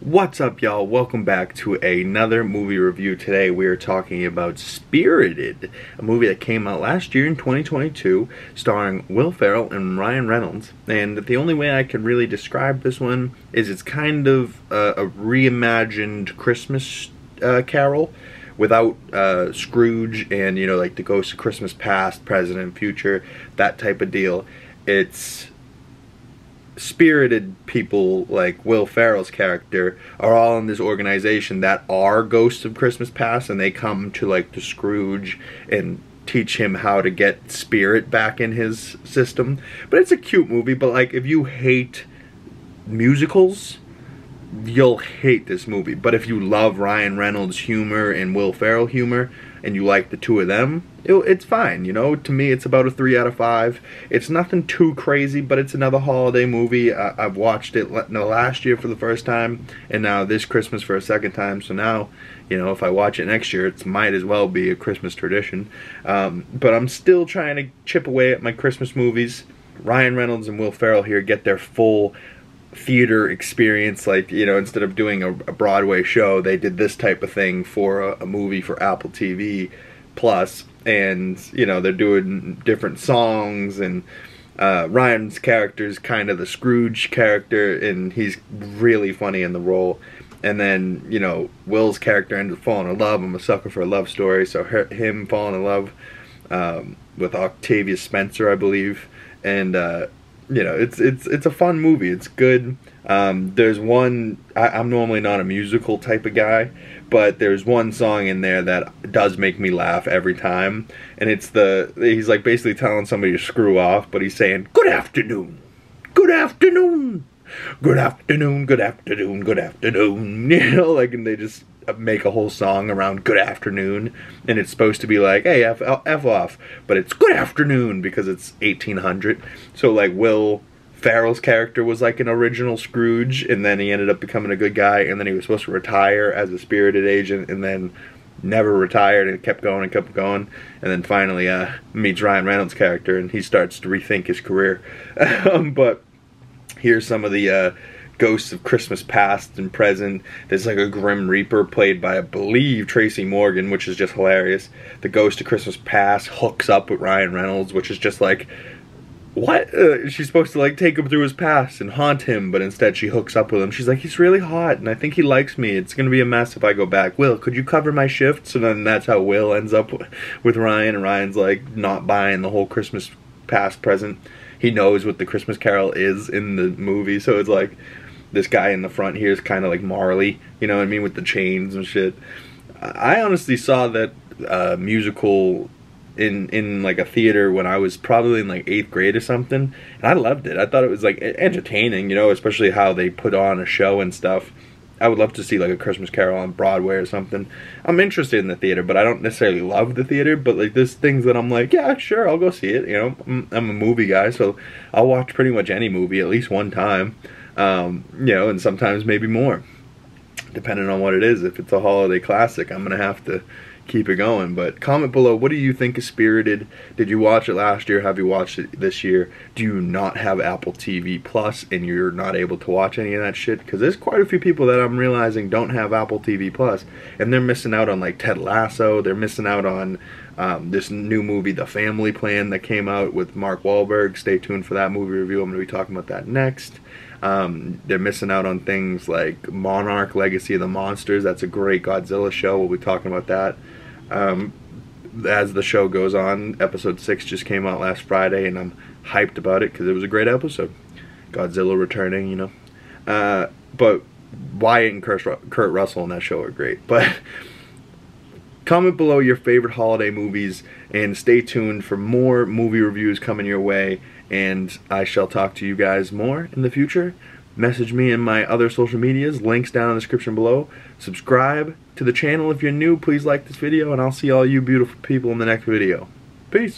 What's up, y'all? Welcome back to another movie review. Today we are talking about Spirited, a movie that came out last year in 2022, starring Will Ferrell and Ryan Reynolds. And the only way I can really describe this one is it's kind of a reimagined Christmas Carol without Scrooge and, you know, like the ghosts of Christmas past, present, and future, that type of deal. It's spirited people like Will Ferrell's character are all in this organization that are ghosts of Christmas past, and they come to like the Scrooge and teach him how to get spirit back in his system. But it's a cute movie, but like if you hate musicals, you'll hate this movie. But if you love Ryan Reynolds humor and Will Ferrell humor and you like the two of them, it's fine, you know. To me, it's about a 3 out of 5. It's nothing too crazy, but it's another holiday movie. I've watched it last year for the first time, and now this Christmas for a second time. So now, you know, if I watch it next year, it might as well be a Christmas tradition. But I'm still trying to chip away at my Christmas movies. Ryan Reynolds and Will Ferrell here get their full theater experience. Like, you know, instead of doing a Broadway show, they did this type of thing for a movie for Apple TV Plus. And, you know, they're doing different songs, and Ryan's character is kind of the Scrooge character, and he's really funny in the role. And then, you know, Will's character ends up falling in love. I'm a sucker for a love story, so him falling in love with Octavia Spencer, I believe. And you know, it's a fun movie. It's good. There's one, I'm normally not a musical type of guy, but there's one song in there that does make me laugh every time, and it's he's like basically telling somebody to screw off, but he's saying, "Good afternoon, good afternoon, good afternoon, good afternoon, good afternoon," you know, like, and they just make a whole song around good afternoon, and it's supposed to be like, hey, F off, but it's good afternoon because it's 1800. So like Will Ferrell's character was like an original Scrooge, and then he ended up becoming a good guy, and then he was supposed to retire as a spirited agent, and then never retired and kept going and kept going, and then finally meets Ryan Reynolds' character, and he starts to rethink his career. But here's some of the ghosts of Christmas past and present. There's like a Grim Reaper played by, I believe, Tracy Morgan, which is just hilarious. The ghost of Christmas past hooks up with Ryan Reynolds, which is just like, what? She's supposed to like take him through his past and haunt him, but instead she hooks up with him. She's like, he's really hot and I think he likes me. It's gonna be a mess if I go back. Will, could you cover my shift? So then that's how Will ends up with Ryan, and Ryan's like not buying the whole Christmas past present. He knows what the Christmas Carol is in the movie, so it's like this guy in the front here is kind of like Marley, you know what I mean, with the chains and shit. I honestly saw that musical in like a theater when I was probably in like 8th grade or something, and I loved it. I thought it was like entertaining, you know, especially how they put on a show and stuff. I would love to see like a Christmas Carol on Broadway or something. I'm interested in the theater, but I don't necessarily love the theater, but like there's things that I'm like, yeah, sure, I'll go see it, you know. I'm a movie guy, so I'll watch pretty much any movie at least one time. You know, and sometimes maybe more, depending on what it is. If it's a holiday classic, I'm gonna have to keep it going. But comment below, what do you think of Spirited? Did you watch it last year? Have you watched it this year? Do you not have Apple TV Plus and you're not able to watch any of that shit? Because there's quite a few people that I'm realizing don't have Apple TV Plus, and they're missing out on like Ted Lasso. They're missing out on this new movie, The Family Plan, that came out with Mark Wahlberg. Stay tuned for that movie review. I'm going to be talking about that next. They're missing out on things like Monarch, Legacy of the Monsters. That's a great Godzilla show. We'll be talking about that as the show goes on. Episode 6 just came out last Friday, and I'm hyped about it because it was a great episode. Godzilla returning, you know. But Wyatt and Kurt Russell in that show are great. But comment below your favorite holiday movies, and stay tuned for more movie reviews coming your way, and I shall talk to you guys more in the future. Message me in my other social medias, links down in the description below. Subscribe to the channel if you're new. Please like this video, and I'll see all you beautiful people in the next video. Peace.